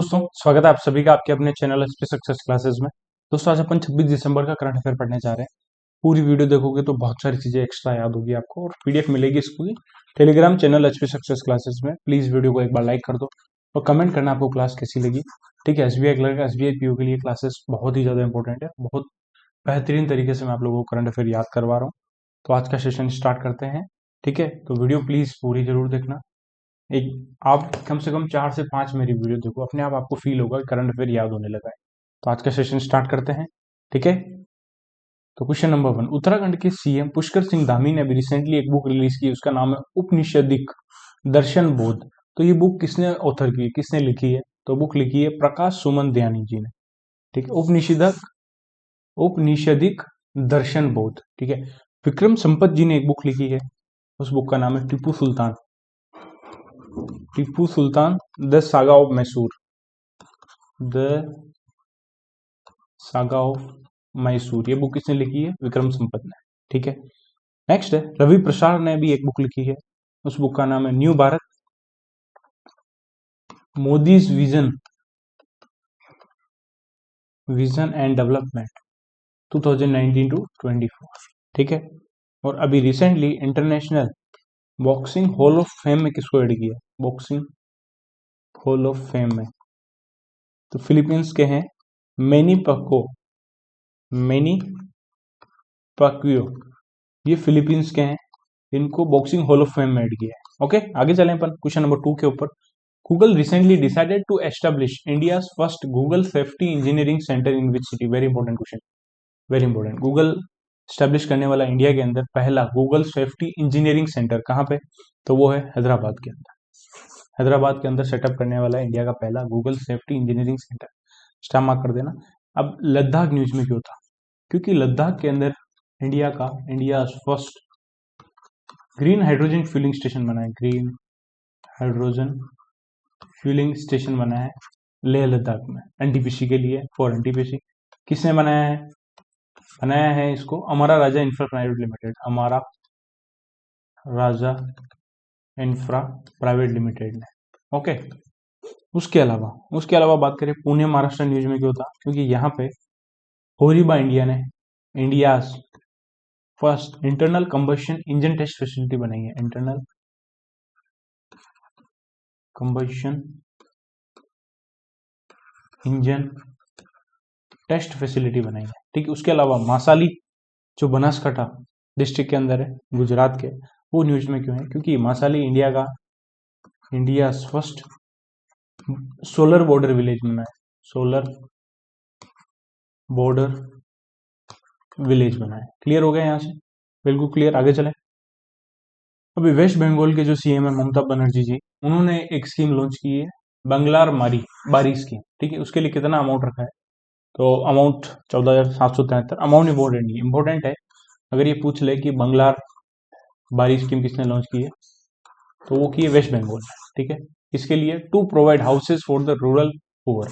दोस्तों, स्वागत है आप सभी का आपके अपने चैनल एचपी सक्सेस क्लासेस में। दोस्तों, आज अपन 26 दिसंबर का करंट अफेयर पढ़ने जा रहे हैं। पूरी वीडियो देखोगे तो बहुत सारी चीजें एक्स्ट्रा याद होगी आपको, और पीडीएफ मिलेगी इसको भी Telegram channel HP success classes में। प्लीज वीडियो को एक बार लाइक कर दो और कमेंट करना आपको क्लास कैसी लगी। ठीक है, एसबीआई क्लर्क, एसबीआई पीओ के लिए क्लासेस बहुत ही ज्यादा इंपॉर्टेंट है। बहुत बेहतरीन तरीके से मैं आप लोगों को करंट अफेयर याद करवा रहा हूँ। तो आज का सेशन स्टार्ट करते हैं। ठीक है, तो वीडियो प्लीज पूरी जरूर देखना। एक आप कम से कम 4 से 5 मेरी वीडियो देखो, अपने आप आपको फील होगा करंट अफेयर याद होने लगा है। तो आज का सेशन स्टार्ट करते हैं। ठीक है, तो क्वेश्चन नंबर 1, उत्तराखंड के सीएम पुष्कर सिंह धामी ने अभी रिसेंटली एक बुक रिलीज की, उसका नाम है उपनिषदिक दर्शन बोध। तो ये बुक किसने ऑथर की है, किसने लिखी है? तो बुक लिखी है प्रकाश सुमन दयानी जी ने। ठीक है, उपनिषदिक दर्शन बोध। ठीक है, विक्रम संपत जी ने एक बुक लिखी है, उस बुक का नाम है Tipu Sultan the saga of Mysore. The saga of Mysore, ये बुक किसने लिखी है? विक्रम संपत ने। ठीक है, नेक्स्ट है रवि प्रसाद ने भी एक बुक लिखी है, उस बुक का नाम है new Bharat Modi's vision and development 2019 to 24। ठीक है, और अभी recently international boxing hall of fame में किसको ऐड किया? बॉक्सिंग हॉल ऑफ फेम में तो फिलीपींस के हैं मैनी पक्वियो, ये फिलीपींस के हैं, इनको बॉक्सिंग हॉल ऑफ फेम में ऐड किया है। ओके, आगे चलें अपन क्वेश्चन नंबर 2 के ऊपर। Google recently decided to establish India first Google safety engineering centre in which city? Very important question, very important. Google establish करने वाला इंडिया के अंदर पहला गूगल सेफ्टी इंजीनियरिंग सेंटर कहाँ पे? तो वो है हैदराबाद के अंदर। हैदराबाद के अंदर सेटअप करने वाला है इंडिया का पहला Google safety engineering centre. Star mark कर देना। अब लद्दाख न्यूज में क्यों था? क्योंकि लद्दाख के अंदर India first green hydrogen fuelling station बना है। ग्रीन हाइड्रोजन फ्यूलिंग स्टेशन बना है लेह लद्दाख में, एनटीपीसी के लिए, फॉर एनटीपीसी। किसने बनाया है इसको? Amara Raja infra private limited. Amara Raja infra private limited ने। ओके, उसके अलावा बात करें पुणे महाराष्ट्र न्यूज में क्यों था? क्योंकि यहाँ पे होरिबा इंडिया ने India first internal combustion engine test facility बनाई है। Internal combustion engine test facility बनाई है। ठीक है, उसके अलावा मासाली जो बनासकांठा डिस्ट्रिक्ट के अंदर है, गुजरात के, वो न्यूज में क्यों है? क्योंकि Masali India first solar border village बना है। सोलर बॉर्डर विलेज बना है। क्लियर हो गया यहाँ से? बिल्कुल क्लियर। आगे चले। अभी वेस्ट बंगाल के जो सीएम है ममता बनर्जी जी, उन्होंने एक स्कीम लॉन्च की है, बंगलार बारी स्कीम। ठीक है, उसके लिए कितना अमाउंट रखा है? तो अमाउंट 14,773। अमाउंट इम्पोर्टेंट नहीं, इम्पोर्टेंट है अगर ये पूछ ले कि बंगलार बारी स्कीम किसने लॉन्च की है, तो वो की है वेस्ट बंगाल में। ठीक है, इसके लिए to provide houses for the rural poor,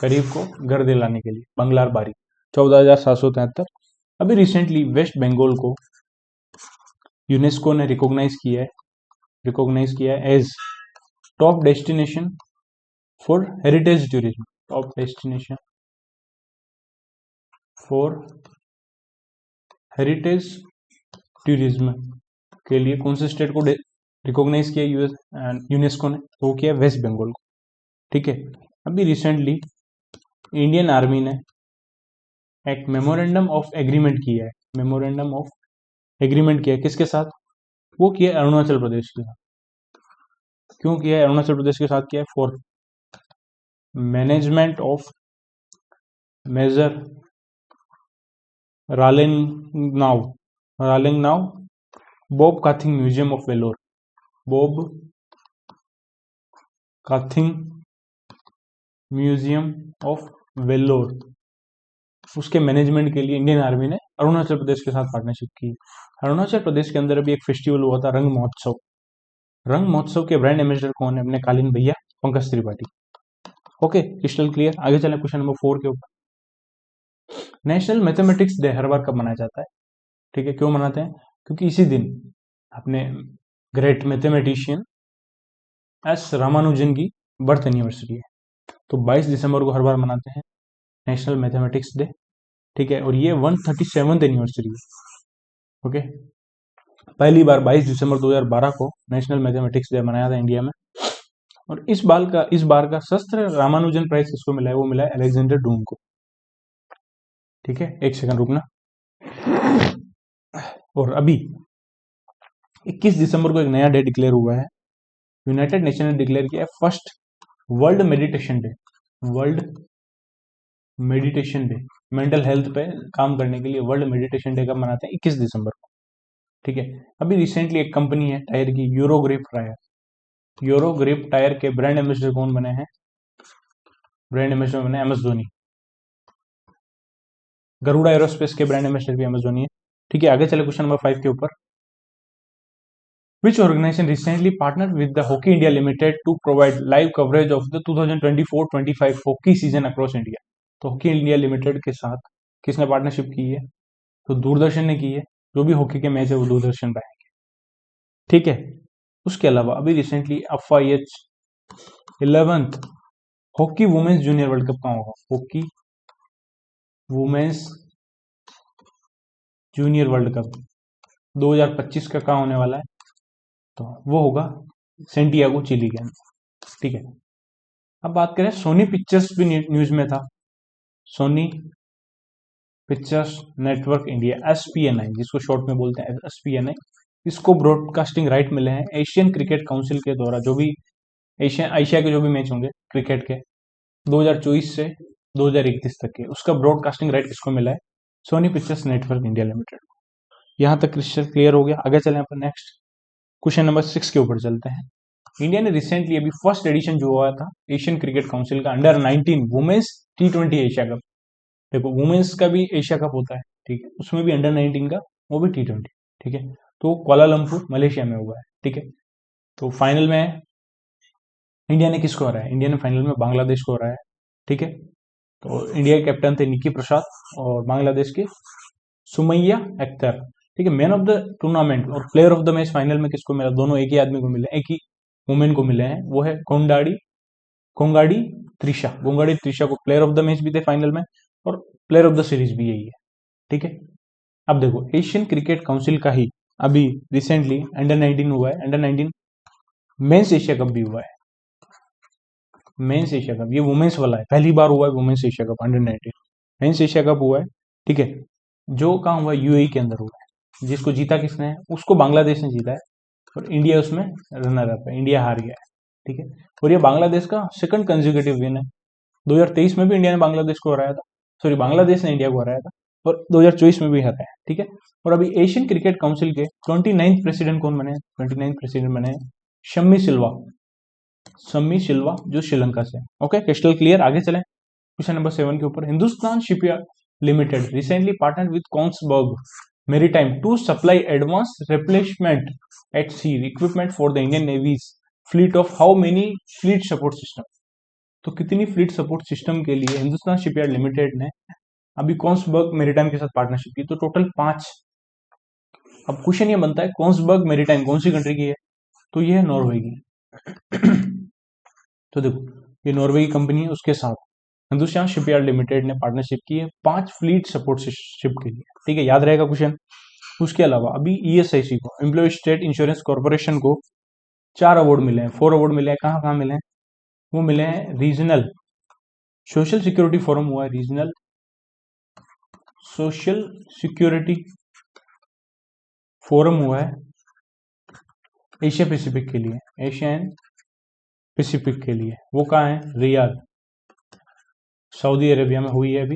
गरीब को घर दिलाने के लिए बंगलार बारी 14,773। अभी रिसेंटली वेस्ट बंगाल को यूनेस्को ने रिकॉग्नाइज किया है as top destination for heritage tourism. Top destination for heritage tourism के लिए कौन से स्टेट को रिकॉग्नाइज किया यूनेस्को ने? तो वो किया वेस्ट बंगाल को। ठीक है, अभी रिसेंटली इंडियन आर्मी ने एक मेमोरेंडम ऑफ एग्रीमेंट किया है। किसके साथ? वो किया है अरुणाचल प्रदेश के साथ। क्यों किया है अरुणाचल प्रदेश के साथ? किया है for management of major Ralengnao Bob Khathing museum of Vellore. Bob Khathing museum of Vellore, उसके मैनेजमेंट के लिए इंडियन आर्मी ने अरुणाचल प्रदेश के साथ पार्टनरशिप की। अरुणाचल प्रदेश के अंदर अभी एक फेस्टिवल हुआ था, रंग महोत्सव के ब्रांड एम्बेसडर कौन है? अपने कालीन भैया Pankaj Tripathi. Okay, crystal clear. आगे चले क्वेश्चन नंबर 4 के ऊपर। नेशनल मैथमेटिक्स डे हर बार कब मनाया जाता है? ठीक है, क्यों मनाते हैं? क्योंकि इसी दिन अपने ग्रेट मैथमेटिशियन एस रामानुजन की बर्थ एनिवर्सरी है। तो 22 दिसंबर को हर बार मनाते हैं नेशनल मैथमेटिक्स डे, ठीक है। और ये 137th एनिवर्सरी है, ओके। पहली बार 22 दिसंबर 2012 को नेशनल मैथमेटिक्स डे मनाया था इंडिया में। और इस बार का शस्त्र रामानुजन प्राइज किसको मिला है? वो मिला है अलेक्जेंडर डूम को, ठीक है। एक सेकंड रुकना। और अभी 21 दिसंबर को एक नया डे डिक्लेयर हुआ है, यूनाइटेड नेशन ने डिक्लेयर किया है first world meditation day. World meditation day, mental health पे काम करने के लिए वर्ल्ड मेडिटेशन डे कब मनाते हैं? 21 दिसंबर को, ठीक है। अभी रिसेंटली एक कंपनी है टायर की, यूरोग्रिप टायर, यूरोग्रिप टायर के ब्रांड एम्बेसडर कौन बने हैं? ब्रांड एम्बेसडर बने M S Dhoni. Garuda aerospace के ब्रांड एम्बेसडर भी एम एस धोनी है, ठीक है। आगे चले क्वेश्चन नंबर 5 के ऊपर। Which organization recently partnered with the Hockey India Limited to provide live coverage of the 2024-25 hockey season across India? तो हॉकी इंडिया लिमिटेड के साथ किसने पार्टनरशिप की है? तो दूरदर्शन ने की है। जो भी हॉकी के मैच है वो दूरदर्शन पे आएंगे, ठीक है। उसके अलावा अभी recently FIH 11th hockey women's junior world cup कहाँ होगा? Hockey women's junior world cup 2025 का कहाँ होने वाला है? तो वो होगा सेंटियागो चिली के अंदर, ठीक है। अब बात करें, सोनी पिक्चर्स भी न्यूज में था। Sony Pictures Network India SPNI, जिसको शॉर्ट में बोलते हैं SPNI, इसको ब्रॉडकास्टिंग राइट मिले हैं एशियन क्रिकेट काउंसिल के द्वारा। जो भी एशिया के जो भी मैच होंगे क्रिकेट के 2024 से 2031 तक के, उसका ब्रॉडकास्टिंग राइट किसको मिला है? Sony Pictures Network India Limited. यहां तक क्लियर हो गया। आगे चलें अपन नेक्स्ट क्वेश्चन नंबर 6 के ऊपर चलते हैं। इंडिया ने रिसेंटली अभी फर्स्ट एडिशन जो हुआ था एशियन क्रिकेट काउंसिल का अंडर-19 वुमेन्स T20 एशिया कप, देखो वुमेन्स का भी एशिया कप होता है, ठीक है, उसमें भी अंडर-19 का, वो भी T20, ठीक है। तो कुआलालंपुर मलेशिया में हुआ है, ठीक है। तो फाइनल में इंडिया ने किसको हराया? इंडिया ने फाइनल में बांग्लादेश को हराया, ठीक है। तो इंडिया के कैप्टन थे निकी प्रसाद और बांग्लादेश के सुमैया अख्तर, ठीक है। मैन ऑफ द टूर्नामेंट और player of the match final में किसको मिला? दोनों एक ही आदमी को मिले, एक ही वुमेन को मिले हैं, वो है कोंगाड़ी त्रिशा को प्लेयर ऑफ द मैच भी थे फाइनल में और प्लेयर ऑफ द सीरीज भी यही है, ठीक है। अब देखो एशियन क्रिकेट काउंसिल का ही अभी रिसेंटली अंडर-19 हुआ है, अंडर-19 मेंस एशिया कप भी हुआ है। मेंस एशिया कप, ये वुमेन्स वाला है, पहली बार हुआ है वुमेन्स एशिया कप अंडर-19। मेंस एशिया कप हुआ है, ठीक है, जो कहाँ हुआ है? UAE के अंदर हुआ है। जिसको जीता किसने है? उसको बांग्लादेश ने जीता है और इंडिया उसमें रनर अप है, इंडिया हार गया है, ठीक है। और ये बांग्लादेश का सेकंड कंसेक्यूटिव विन है। 2023 में भी इंडिया ने बांग्लादेश को हराया था, सॉरी बांग्लादेश ने इंडिया को हराया था, और 2024 में भी हराया है, ठीक है। और अभी एशियन क्रिकेट काउंसिल के 29th प्रेसिडेंट कौन बने? 29th प्रेसिडेंट बने शम्मी सिल्वा जो श्रीलंका से, ओके, क्रिस्टल क्लियर। आगे चलें क्वेश्चन नंबर 7 के ऊपर। Hindustan shipyard limited recently partnered with Kongsberg Maritime to supply advance replacement at sea equipment for the Indian navy's fleet of how many fleet support system? तो कितनी fleet support system के लिए Hindustan shipyard limited ने अभी कोन्सबर्ग maritime के साथ partnership की? तो टोटल 5। अब क्वेश्चन ये बनता है कोन्सबर्ग मैरीटाइम कौन सी कंट्री की है? तो ये है नॉर्वे की। तो देखो ये नॉर्वे की कंपनी है, उसके साथ हिंदुस्तान शिपयार्ड लिमिटेड ने पार्टनरशिप की है 5 फ्लीट सपोर्ट शिप के लिए, ठीक है, याद रहेगा क्वेश्चन। उसके अलावा अभी ESIC को, एम्प्लॉय स्टेट इंश्योरेंस कॉर्पोरेशन को 4 अवार्ड मिले हैं, 4 अवार्ड मिले हैं। कहाँ कहाँ मिले हैं? वो मिले हैं रीजनल सोशल सिक्योरिटी फोरम हुआ है, रीजनल सोशल सिक्योरिटी फोरम हुआ है एशिया पैसिफिक के लिए, एशियन पैसिफिक के लिए, वो कहाँ है? रियाद, सऊदी अरेबिया में हुई है अभी।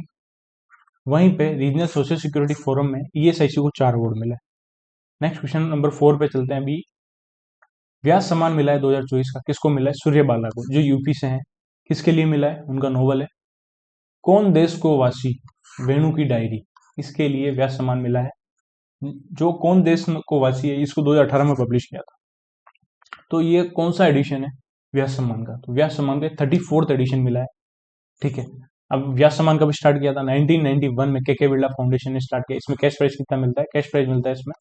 वहीं पे रीजनल सोशल सिक्योरिटी फोरम में ESIC को 4 अवार्ड मिला है। नेक्स्ट क्वेश्चन नंबर 4 पे चलते हैं। अभी व्यास सम्मान मिला है 2024 का, किसको मिला है? सूर्यबाला को, जो यूपी से हैं। किसके लिए मिला है? उनका नोवेल है कौन देश को वासी, वेणु की डायरी, इसके लिए व्यास सम्मान मिला है। जो कौन देश को वासी है, इसको 2018 में पब्लिश किया था। तो ये कौन सा एडिशन है व्यास सम्मान का? तो व्यास सम्मान का 34th एडिशन मिला है, ठीक है। अब व्यास सम्मान कब स्टार्ट किया था? 1991 में के बिरला फाउंडेशन ने स्टार्ट किया। इसमें कैश प्राइस कितना मिलता है? कैश प्राइस मिलता है इसमें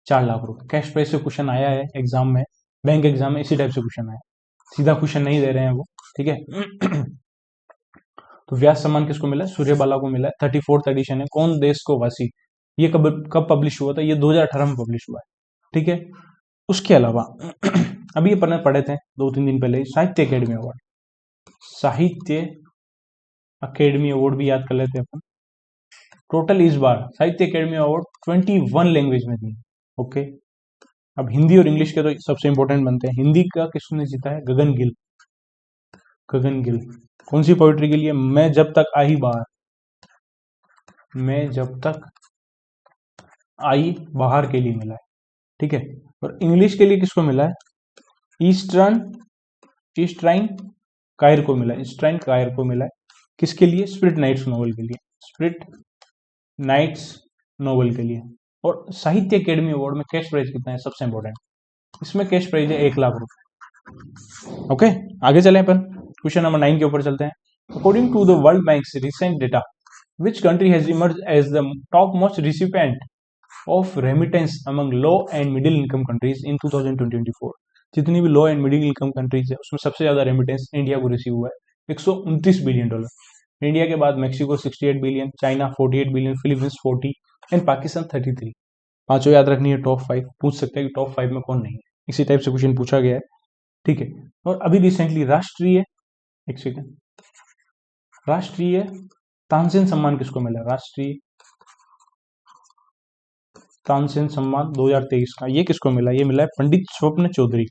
4 लाख रुपए। कैश प्राइस से क्वेश्चन आया है एग्जाम में, बैंक एग्जाम में इसी टाइप से क्वेश्चन आया, सीधा क्वेश्चन नहीं दे रहे हैं वो, ठीक है। तो व्यास सम्मान किसको मिला है? सूर्यबाला को मिला है। 34th एडिशन है। कौन देश को वासी? ये कब कब पब्लिश हुआ था? ये 2018 में पब्लिश हुआ है। ठीक है, उसके अलावा अभी ये पढ़े थे 2-3 दिन पहले, साहित्य अकेडमी अवार्ड। साहित्य अकेडमी अवार्ड भी याद कर लेते हैं अपन। टोटल इस बार साहित्य अकेडमी अवार्ड 21 लैंग्वेज में दिए। ओके, अब हिंदी और इंग्लिश के तो सबसे इंपॉर्टेंट बनते हैं। हिंदी का किसने जीता है? गगन गिल। गगन गिल कौन सी पोइट्री के लिए? मैं जब तक आई बाहर। मैं जब तक आई बाहर के लिए मिला है। ठीक है, और इंग्लिश के लिए किसको मिला है? ईस्ट्राइन कायर को मिला है। ईस्ट्राइन कायर को मिला है। किसके लिए? स्प्रिट नाइट्स नोवेल के लिए। स्प्रिट नाइट्स नोवेल के लिए। और साहित्य अकेडमी अवार्ड में कैश प्राइज कितना है? सबसे इंपॉर्टेंट, इसमें कैश प्राइज है 1 लाख रुपए। ओके, आगे चलें अपन क्वेश्चन नंबर 9 के ऊपर चलते हैं। According to the World Bank's recent data, which country has emerged as the topmost recipient of remittance among low and middle income countries in 2024? जितनी भी लो एंड मिडिल इनकम कंट्रीज है उसमें सबसे ज्यादा रेमिटेंस इंडिया को रिसीव हुआ है, $129 billion. India के बाद Mexico 68 billion, China 48 billion, Philippines 40 and Pakistan 33। पांचों याद रखनी है। टॉप 5 पूछ सकते हैं कि टॉप 5 में कौन नहीं है, इसी टाइप से क्वेश्चन पूछा गया है। ठीक है, और अभी रिसेंटली राष्ट्रीय तानसेन सम्मान किसको मिला? राष्ट्रीय तानसेन सम्मान 2023 का ये किसको मिला? ये मिला है पंडित स्वप्न चौधरी।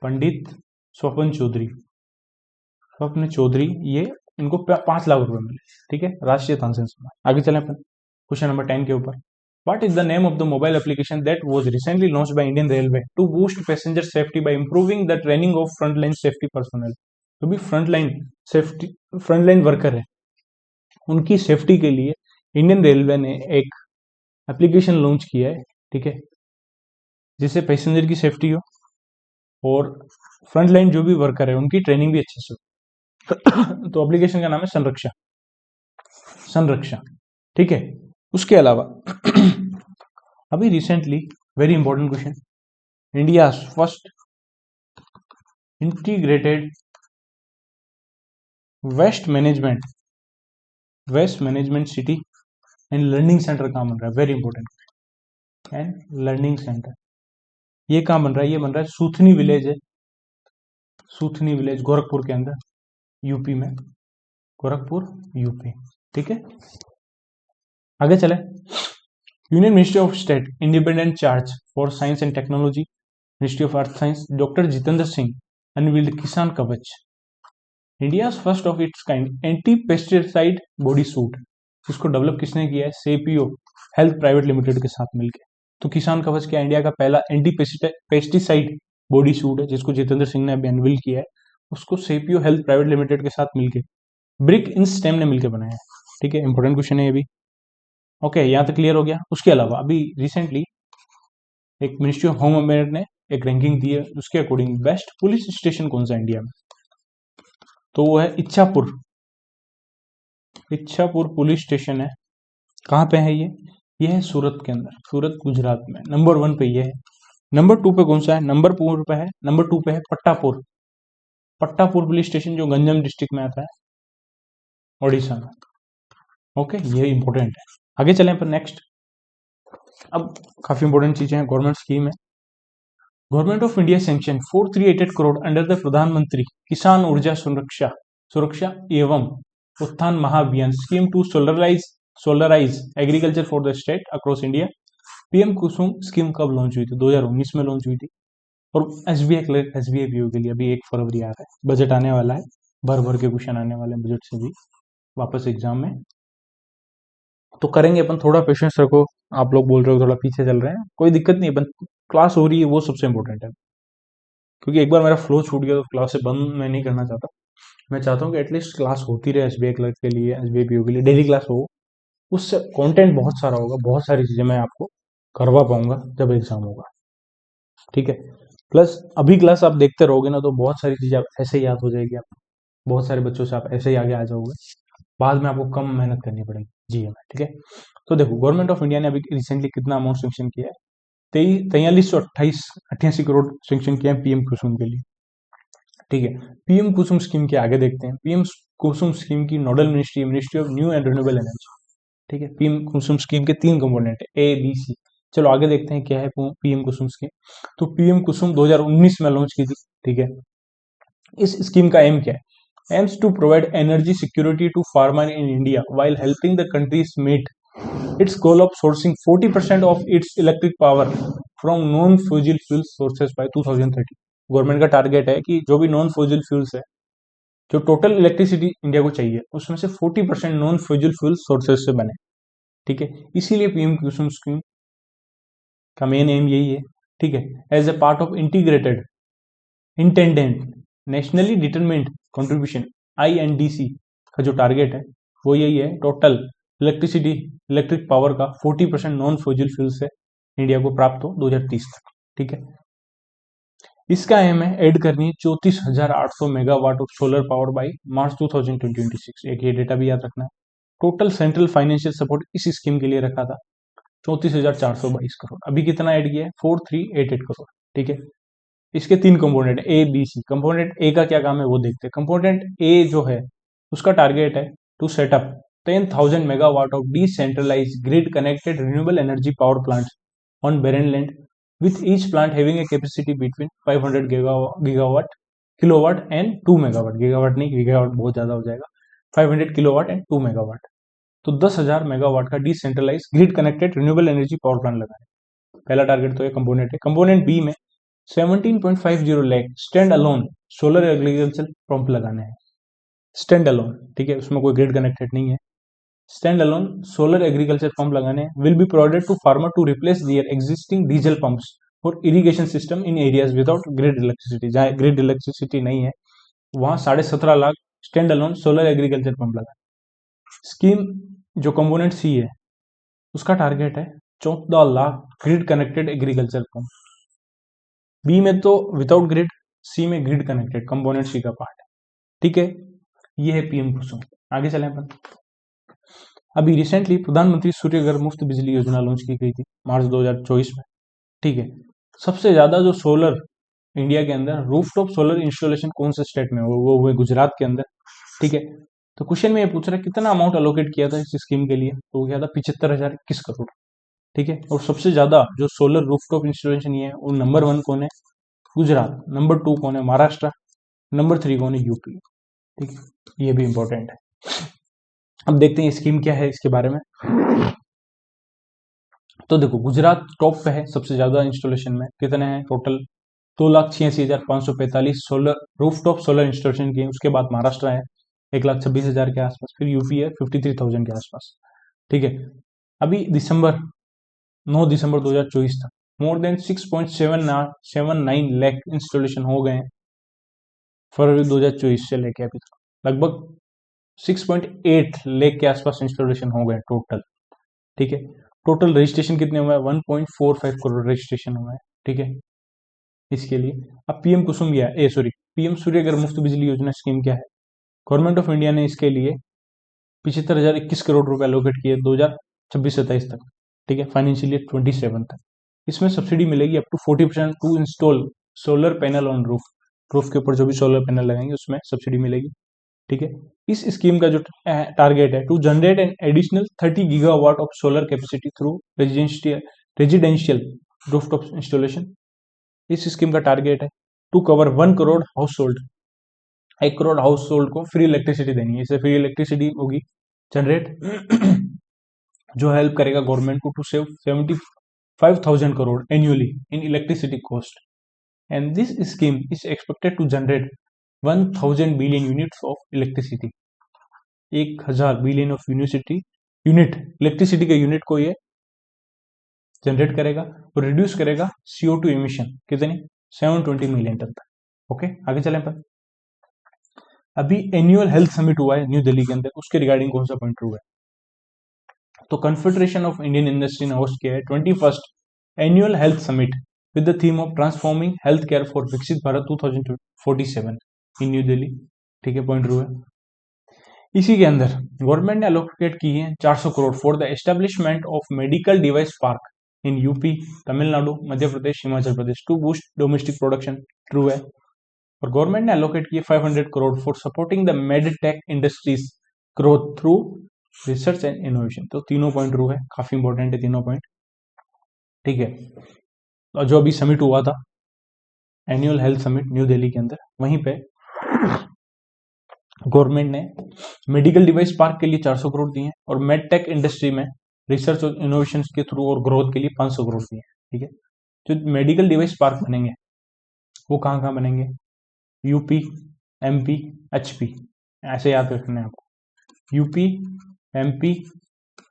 पंडित स्वप्न चौधरी ये इनको 5 लाख रुपए मिले। ठीक है, राष्ट्रीय तानसेन सम्मान। आगे चलें अपन क्वेश्चन नंबर 10 के ऊपर। What is the name of the mobile application that was recently launched by Indian Railway to boost passenger safety by improving the training of frontline safety personnel? तो भी फ्रंटलाइन वर्कर है, उनकी safety के लिए Indian railway ने एक application launch किया है। ठीक है, जिससे पैसेंजर की सेफ्टी हो और फ्रंटलाइन जो भी वर्कर है उनकी ट्रेनिंग भी अच्छे से हो। तो एप्लीकेशन का नाम है संरक्षा। ठीक है, उसके अलावा अभी recently very important question, India first integrated waste management city and learning centre कहाँ बन रहा है? Very important. And learning centre ये कहाँ बन रहा है? ये बन रहा है सूथनी विलेज है। सूथनी विलेज गोरखपुर के अंदर, यूपी में, गोरखपुर यूपी। ठीक है, आगे चले। Union ministry of state independent charge for science and technology, ministry of earth science, doctor Jitendra Singh unveiled किसान कवच, India first of its kind anti pesticide body suit. इसको डेवलप किसने किया है? सेपीओ हेल्थ प्राइवेट लिमिटेड के साथ मिलकर। तो किसान कवच क्या इंडिया का पहला एंटी पेस्टिसाइड बॉडी सूट है जिसको जितेंद्र सिंह ने अभी अनवील किया है। उसको सेपीओ हेल्थ प्राइवेट लिमिटेड के साथ मिलकर ब्रिक इन स्टेम ने मिलकर बनाया है। ठीक है, इंपॉर्टेंट क्वेश्चन है ये भी। ओके, यहाँ तक क्लियर हो गया। उसके अलावा अभी रिसेंटली एक मिनिस्ट्री ऑफ होम अफेयर ने एक रैंकिंग दी है, उसके अकॉर्डिंग बेस्ट पुलिस स्टेशन कौन सा इंडिया में? तो वो है इच्छापुर पुलिस स्टेशन है। कहाँ पे है ये है सूरत के अंदर, सूरत गुजरात में। नंबर 1 पे ये है। नंबर 2 पे कौन सा है? नंबर 2 पे है पट्टापुर पुलिस स्टेशन जो गंजम डिस्ट्रिक्ट में आता है, ओडिशा में। ओके, ये इंपॉर्टेंट है। आगे चलें पर नेक्स्ट, अब काफी इंपॉर्टेंट चीजें हैं। गवर्नमेंट स्कीम है। Government of India sanction 4388 crore under the Pradhanmantri Kisan Urja Suraksha evam Utthan Mahabhiyan scheme to solarise agriculture for the state across India. PM Kusum scheme कब लॉन्च हुई थी? 2019 में लॉन्च हुई थी। और एसबीआई पीओ के लिए अभी 1 फरवरी आ रहा है। बजट आने वाला है, भर के क्वेश्चन आने वाले हैं बजट से भी वापस एग्जाम में, तो करेंगे अपन। थोड़ा पेशेंस रखो। आप लोग बोल रहे हो थोड़ा पीछे चल रहे हैं, कोई दिक्कत नहीं है। अपन क्लास हो रही है, वो सबसे इंपॉर्टेंट है। क्योंकि एक बार मेरा फ्लो छूट गया तो क्लास से बंद मैं नहीं करना चाहता। मैं चाहता हूँ कि एटलीस्ट क्लास होती रहे एसबीआई क्लर्क के लिए, एसबीआई पीओ के लिए डेली क्लास हो। उससे कंटेंट बहुत सारा होगा, बहुत सारी चीजें मैं आपको करवा पाऊंगा जब एग्जाम होगा। ठीक है, प्लस अभी क्लास आप देखते रहोगे ना तो बहुत सारी चीजें ऐसे याद हो जाएगी आपको। बहुत सारे बच्चों से आप ऐसे ही आगे आ जाओगे, बाद में आपको कम मेहनत करनी पड़ेगी जीए में। ठीक है, तो देखो गवर्नमेंट ऑफ इंडिया ने अभी रिसेंटली कितना अमाउंट सेंक्शन किया है? 4388 करोड़ सेंक्शन किया है पीएम कुसुम के लिए। ठीक है, पीएम कुसुम स्कीम के आगे देखते हैं। पीएम कुसुम स्कीम की nodal ministry, ministry of new and renewable energy. ठीक है, पीएम कुसुम स्कीम के 3 कंपोनेंट है, ए बी सी। चलो आगे देखते हैं क्या है पीएम कुसुम स्कीम। तो पीएम कुसुम 2019 में लॉन्च की थी। ठीक है, इस स्कीम का एम क्या है? Aims to provide energy security to farmer in India while helping the countries meet its goal of sourcing 40% of its electric power from non-fossil fuel sources by 2030। Government का target है कि जो भी non फ्यूजिल fuels है, जो total electricity India को चाहिए, उसमें से 40% नॉन फ्यूजिल फ्यूल सोर्सेज से बने। ठीक है, इसीलिए पीएम कुसुम स्कीम का मेन एम यही है। ठीक है, as a part of integrated intended nationally determined contribution INDC का जो टारगेट है वो यही है, टोटल इलेक्ट्रिक पावर का 40% नॉन फ्यूजिल फ्यूल से इंडिया को प्राप्त हो 2030 तक। ठीक है, इसका एम है ऐड करनी 34,800 megawatt of solar power by March 2026। एक ये डेटा भी याद रखना है। टोटल सेंट्रल फाइनेंशियल सपोर्ट इस स्कीम के लिए रखा था 34,422 करोड़। अभी कितना ऐड किया है? 4388 करोड़। ठीक है, इसके 3 component A B C. Component A का क्या काम है वो देखते हैं। कंपोनेंट ए जो है उसका टारगेट है to set up 10,000 megawatt of decentralize grid connected renewable energy power plant on barren land with each plant having a capacity between 500 gigawatt kilowatt and 2 megawatt। gigawatt नहीं, gigawatt बहुत ज्यादा हो जाएगा। 500 किलोवाट एंड 2 मेगावाट, तो 10,000 megawatt का decentralise grid connected renewable energy power plant लगाना। पहला target तो ये कंपोनेंट है। कंपोनेंट बी में 17.50 lakh stand alone solar agriculture pump लगाने हैं। स्टैंड अलोन, ठीक है, उसमें कोई ग्रिड कनेक्टेड नहीं है। Stand alone solar agriculture pump लगाने will be provided to farmer to replace their existing diesel pumps और irrigation system in areas without grid electricity. जहाँ ग्रिड इलेक्ट्रिसिटी नहीं है वहां 17.5 lakh stand alone solar agriculture pump लगाए। Scheme जो component C है उसका टारगेट है 14 lakh grid connected agriculture pump. B में तो विदाउट ग्रिड, सी में ग्रिड कनेक्टेड, कंपोनेंट सी का पार्ट है। ठीक है, ये है पीएम कुसुम। आगे चलें अपन। अभी रिसेंटली प्रधानमंत्री सूर्य घर मुफ्त बिजली योजना लॉन्च की गई थी मार्च 2024 में। ठीक है, सबसे ज्यादा जो सोलर इंडिया के अंदर रूफटॉप सोलर इंस्टॉलेशन कौन से स्टेट में वो हुए गुजरात के अंदर। ठीक है, तो क्वेश्चन में ये पूछ रहा है कितना अमाउंट अलोकेट किया था इस स्कीम के लिए, तो वो किया था 75,021 करोड़। ठीक है, और सबसे ज्यादा जो सोलर रूफटॉप इंस्टॉलेशन ये है वो नंबर 1 कौन है? गुजरात। नंबर 2 कौन है? महाराष्ट्र। नंबर 3 कौन है? यूपी। ठीक है, ये भी इंपॉर्टेंट है। अब देखते हैं स्कीम क्या है इसके बारे में। तो देखो, गुजरात टॉप पे है सबसे ज्यादा इंस्टॉलेशन में। कितने हैं total? 2,86,545 solar rooftop solar installation किए। उसके बाद महाराष्ट्र है 1,26,000 के आसपास, फिर यूपी है 53,000 के आसपास। ठीक है, अभी 9 दिसंबर 2024 तक मोर देन 6.79 लाख इंस्टॉलेशन हो गए हैं। फरवरी 2024 से लेके अभी तक लगभग 6.8 लाख के आसपास इंस्टॉलेशन हो गए टोटल। ठीक है, टोटल रजिस्ट्रेशन कितने हुए हैं? 1.45 करोड़ रजिस्ट्रेशन हुआ है। ठीक है, इसके लिए अब पीएम कुसुम पीएम सूर्य घर मुफ्त बिजली योजना स्कीम क्या है? गवर्नमेंट ऑफ इंडिया ने इसके लिए 75,021 करोड़ रुपए एलोकेट किए 2026-27 तक। ठीक है, फाइनेंशियल ईयर 27 तक। इसमें सब्सिडी मिलेगी up to 40% to install solar panel on roof. Roof के ऊपर जो भी सोलर पैनल लगाएंगे उसमें सब्सिडी मिलेगी। ठीक है, इस स्कीम का जो टारगेट है to generate an additional 30 gigawatt of solar capacity through residential rooftop installation. इस स्कीम का टारगेट है to cover 1 crore household. 1 crore household को फ्री इलेक्ट्रिसिटी देनी है। इससे फ्री इलेक्ट्रिसिटी होगी जनरेट जो हेल्प करेगा गवर्नमेंट को to save 75,000 crore annually in electricity cost. And this scheme is expected to generate 1,000 billion units of electricity. 1,000 billion of unit electricity के unit को ये जनरेट करेगा और रिड्यूस करेगा CO2 एमिशन कितनी? 720 मिलियन टन तक। ओके, आगे चलें पर। अभी एनुअल हेल्थ समिट हुआ है न्यू दिल्ली के अंदर, उसके रिगार्डिंग कौन सा पॉइंट हुआ है? तो कन्फेडरेशन ऑफ इंडियन इंडस्ट्री ने होस्ट किया है 21st annual health summit with the theme of transforming health care for विकसित भारत 2047 इन न्यू दिल्ली। ठीक है, पॉइंट हुआ। इसी के अंदर गवर्नमेंट ने एलोकेट की है 400 crore for the establishment of medical device park in UP, Tamil Nadu, Madhya Pradesh, Himachal Pradesh to boost domestic production. True है। और गवर्नमेंट ने एलोकेट किए 500 crore for supporting the med tech industries growth through research and innovation. तो तीनों पॉइंट रू है, काफी इंपॉर्टेंट है तीनों पॉइंट, ठीक है। और जो अभी समिट हुआ था, annual health summit new Delhi के अंदर, वहीं पे गवर्नमेंट ने मेडिकल डिवाइस पार्क के लिए 400 करोड़ दिए और मेडटेक इंडस्ट्री में रिसर्च और इनोवेशन के थ्रू और ग्रोथ के लिए 500 करोड़ दिए, ठीक है। जो मेडिकल डिवाइस पार्क बनेंगे वो कहाँ कहाँ बनेंगे, यूपी, एमपी, एचपी, ऐसे याद रखना है आपको, यूपी, एमपी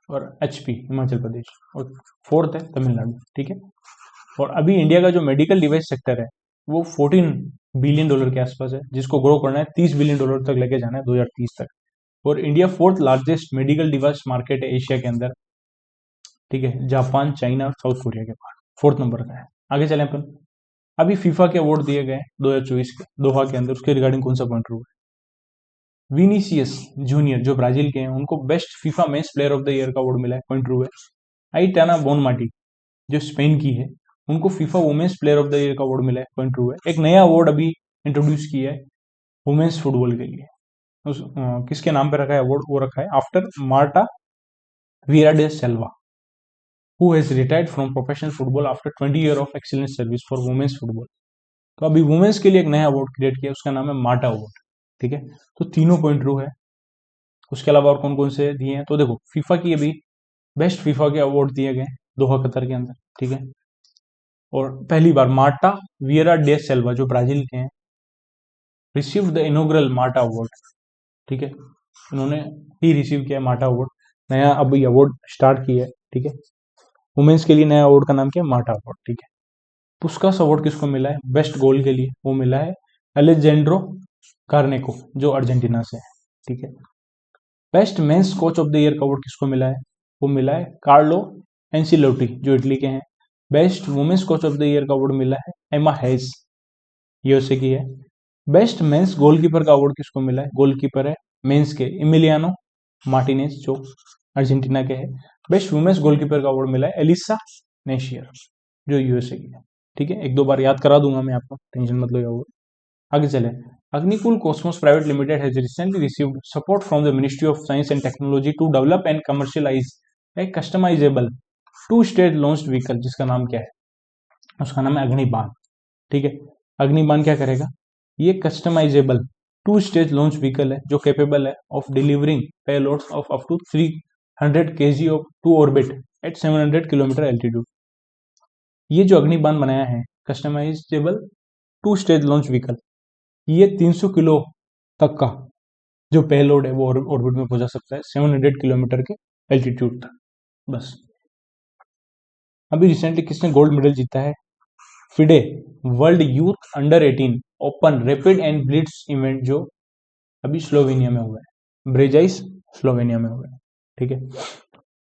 और एचपी हिमाचल प्रदेश, और फोर्थ है तमिलनाडु, ठीक है। और अभी इंडिया का जो मेडिकल डिवाइस सेक्टर है वो 14 बिलियन डॉलर के आसपास है, जिसको ग्रो करना है, 30 बिलियन डॉलर तक लेके जाना है 2030 तक। और India fourth largest medical device market है एशिया के अंदर, ठीक है, जापान, चाइना और साउथ कोरिया के बाद फोर्थ नंबर का है। आगे चलें अपन, अभी फीफा के अवार्ड दिए गए 2024 के दोहा के अंदर, उसके रिगार्डिंग कौन सा पॉइंट हुआ, विनीसियस जूनियर जो ब्राजील के हैं उनको best FIFA men's player of the year का अवार्ड मिला है, पॉइंट रू है। आइटाना बोनमाटी जो स्पेन की है उनको FIFA women's player of the year का अवार्ड मिला है, पॉइंट रू है। एक नया अवार्ड अभी इंट्रोड्यूस किया है वुमेन्स फुटबॉल के लिए, किसके नाम पे रखा है अवार्ड, वो रखा है after Marta Vieira da Silva who has retired from professional football after 20 year of excellent service for women's football. तो अभी वुमेन्स के लिए एक नया अवार्ड क्रिएट किया, उसका नाम है मार्टा अवार्ड, ठीक है। तो तीनों पॉइंट रू है। उसके अलावा और कौन कौन से दिए हैं, तो देखो फीफा की अभी बेस्ट फीफा के अवार्ड दिए गए दोहा कतर के अंदर, ठीक है। और पहली बार मार्टा वियरा डे सेल्वा जो ब्राजील के हैं receive the inaugural Marta award, ठीक है, उन्होंने ही रिसीव किया मार्टा अवार्ड, नया अभी अवार्ड स्टार्ट किया है, ठीक है। वुमेन्स के लिए नया अवार्ड का नाम क्या है, मार्टा अवार्ड, ठीक है। पुस्कास अवार्ड किसको मिला है, बेस्ट गोल के लिए, वो मिला है अलेजेंड्रो कार्नेको जो अर्जेंटीना से है, ठीक है। Best men's coach of the year का अवार्ड किसको मिला है, वो मिला है कार्लो एंसिलोटी जो इटली के हैं। Best women's coach of the year का अवार्ड मिला है एमा हेज, यूएसए की है। बेस्ट मेंस गोलकीपर का अवार्ड किसको मिला है, गोलकीपर है मेंस के इमिलियानो मार्टिनेज जो अर्जेंटीना के है। बेस्ट वुमेन्स गोलकीपर का अवार्ड मिला है एलिसा नेशियर जो यूएसए की है, ठीक है। एक दो बार याद करा दूंगा मैं आपको, टेंशन मत लो अवार्ड। आगे चले, Agnikul Cosmos private limited has recently received support from the ministry of science and technology to develop and commercialise a customisable two stage launched vehicle, जिसका नाम क्या है, उसका नाम है अग्निबाण, ठीक है। अग्निबाण क्या करेगा, ये customisable two stage launch vehicle है जो कैपेबल है of delivering payloads of up to 300 kg of to orbit at 700 kilometre altitude. ये जो अग्निबाण बनाया है customisable two stage launch vehicle, ये 300 किलो तक का जो पेलोड है वो ऑर्बिट में पहुंचा सकता है 700 किलोमीटर के एल्टीट्यूड तक, बस। अभी रिसेंटली किसने गोल्ड मेडल जीता है, FIDE world youth under 18 open rapid and Blitz event जो अभी स्लोवेनिया में हुआ है, ब्रेजाइस स्लोवेनिया में हुआ है, ठीक है।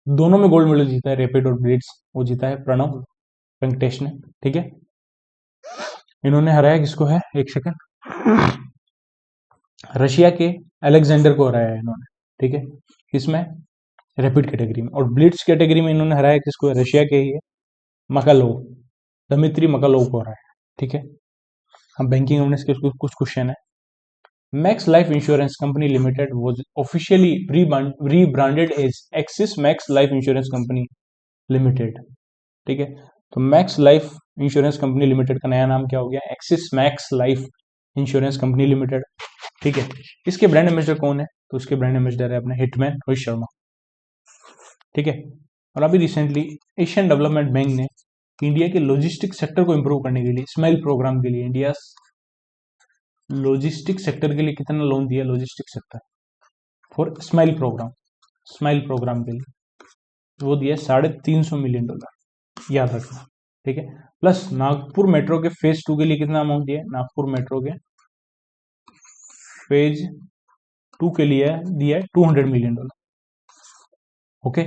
दोनों में गोल्ड मेडल जीता है, रैपिड और ब्लिट्स, वो जीता है प्रणव वेंकटेश ने, ठीक है। इन्होंने हराया किसको है, एक सेकंड, रशिया के अलेक्जेंडर को हराया है इन्होंने, ठीक है, किसमें, रैपिड कैटेगरी में। और ब्लिट्स कैटेगरी में इन्होंने हराया किसको, रशिया के ही है, मकालोव, दमित्री मकालोव को हराया, ठीक है। हम बैंकिंग अवेयरनेस के कुछ क्वेश्चन है। Max Life Insurance Company Limited was officially rebranded as Axis Max Life Insurance Company Limited, ठीक है। तो Max Life Insurance Company Limited का नया नाम क्या हो गया, Axis Max Life Insurance Company Limited, ठीक है। इसके ब्रांड एम्बेसडर कौन है, तो उसके ब्रांड एम्बेसडर है अपने हिटमैन रोहित शर्मा, ठीक है। और अभी रिसेंटली एशियन डेवलपमेंट बैंक ने इंडिया के लॉजिस्टिक सेक्टर को इंप्रूव करने के लिए स्माइल प्रोग्राम के लिए इंडिया लॉजिस्टिक सेक्टर के लिए कितना लोन दिया, logistic sector for SMILE programme के लिए वो दिया $350 मिलियन, याद रखना, ठीक है। प्लस नागपुर मेट्रो के फेज 2 के लिए कितना अमाउंट दिया है, नागपुर मेट्रो के फेज 2 के लिए दिया है $200 million, okay.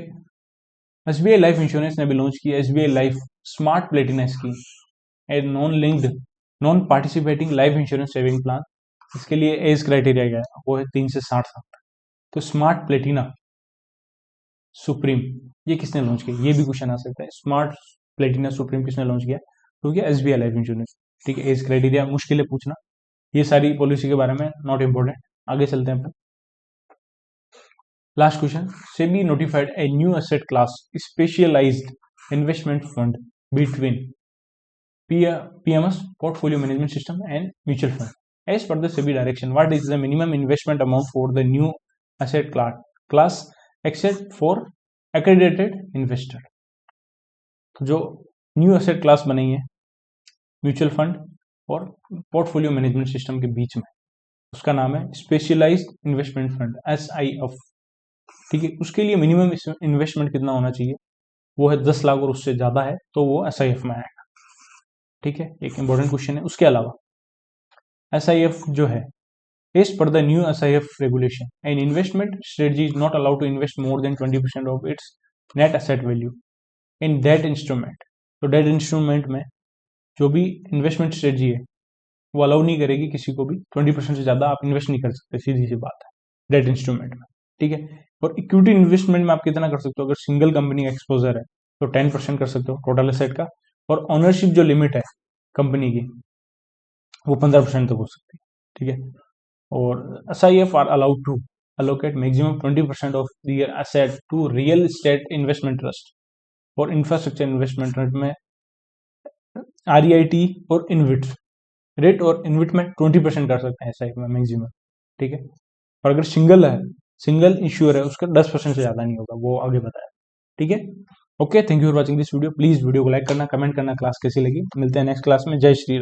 SBI life insurance ने भी लॉन्च किया SBI life smart Platina scheme, a non linked non participating life insurance saving plan. इसके लिए एज क्राइटेरिया क्या है, वो है 3 से 60 साल तक। तो स्मार्ट प्लेटिना सुप्रीम ये किसने लॉन्च किया, ये भी क्वेश्चन आ सकता है, स्मार्ट प्लेटिना सुप्रीम किसने लॉन्च किया, क्योंकि एसबीआई लाइफ इंश्योरेंस, ठीक है। एज क्राइटेरिया मुश्किल है पूछना, ये सारी पॉलिसी के बारे में नॉट इम्पोर्टेंट, आगे चलते हैं अपन। Last question, SEBI notified a new asset class specialized investment fund between PMS portfolio management system and mutual fund. As per the SEBI direction, what is the minimum investment amount for the new asset class except for accredited investor? तो जो new asset class बनी है mutual fund और portfolio management system के बीच में, उसका नाम है स्पेशलाइज्ड इन्वेस्टमेंट फंड SIF। ठीक है, उसके लिए मिनिमम इन्वेस्टमेंट कितना होना चाहिए, वो है 10 लाख और उससे ज्यादा है तो वो SIF में आएगा। ठीक है, एक इंपॉर्टेंट क्वेश्चन है। उसके अलावा SIF जो है, as per the new SIF regulation an investment strategy is not allowed to invest more than 20% of its net asset value in debt instrument. तो डेट इंस्ट्रूमेंट में जो भी इन्वेस्टमेंट स्ट्रेटजी है वो अलाउ नहीं करेगी किसी को भी 20% से ज्यादा आप इन्वेस्ट नहीं कर सकते, सीधी सी बात है डेट इंस्ट्रूमेंट में। ठीक है, और इक्विटी इन्वेस्टमेंट में आप कितना कर सकते हो, अगर सिंगल कंपनी का एक्सपोजर है तो 10% कर सकते हो टोटल एसेट का, और ऑनरशिप जो लिमिट है कंपनी की वो 15% तक हो सकती है। ठीक है, और SIF are allowed to allocate maximum 20% of their asset to real estate investment trust और infrastructure investment trust में REIT और InvIT रेट और InvIT में 20% कर सकते हैं SIF में मैक्सिमम। ठीक है, और अगर सिंगल इश्यूर है उसका 10% से ज्यादा नहीं होगा, वो आगे बताया। ठीक है, okay, thank you for watching this video. Please video को लाइक करना, कमेंट करना, क्लास कैसी लगी। मिलते हैं नेक्स्ट क्लास में। जय श्री राम।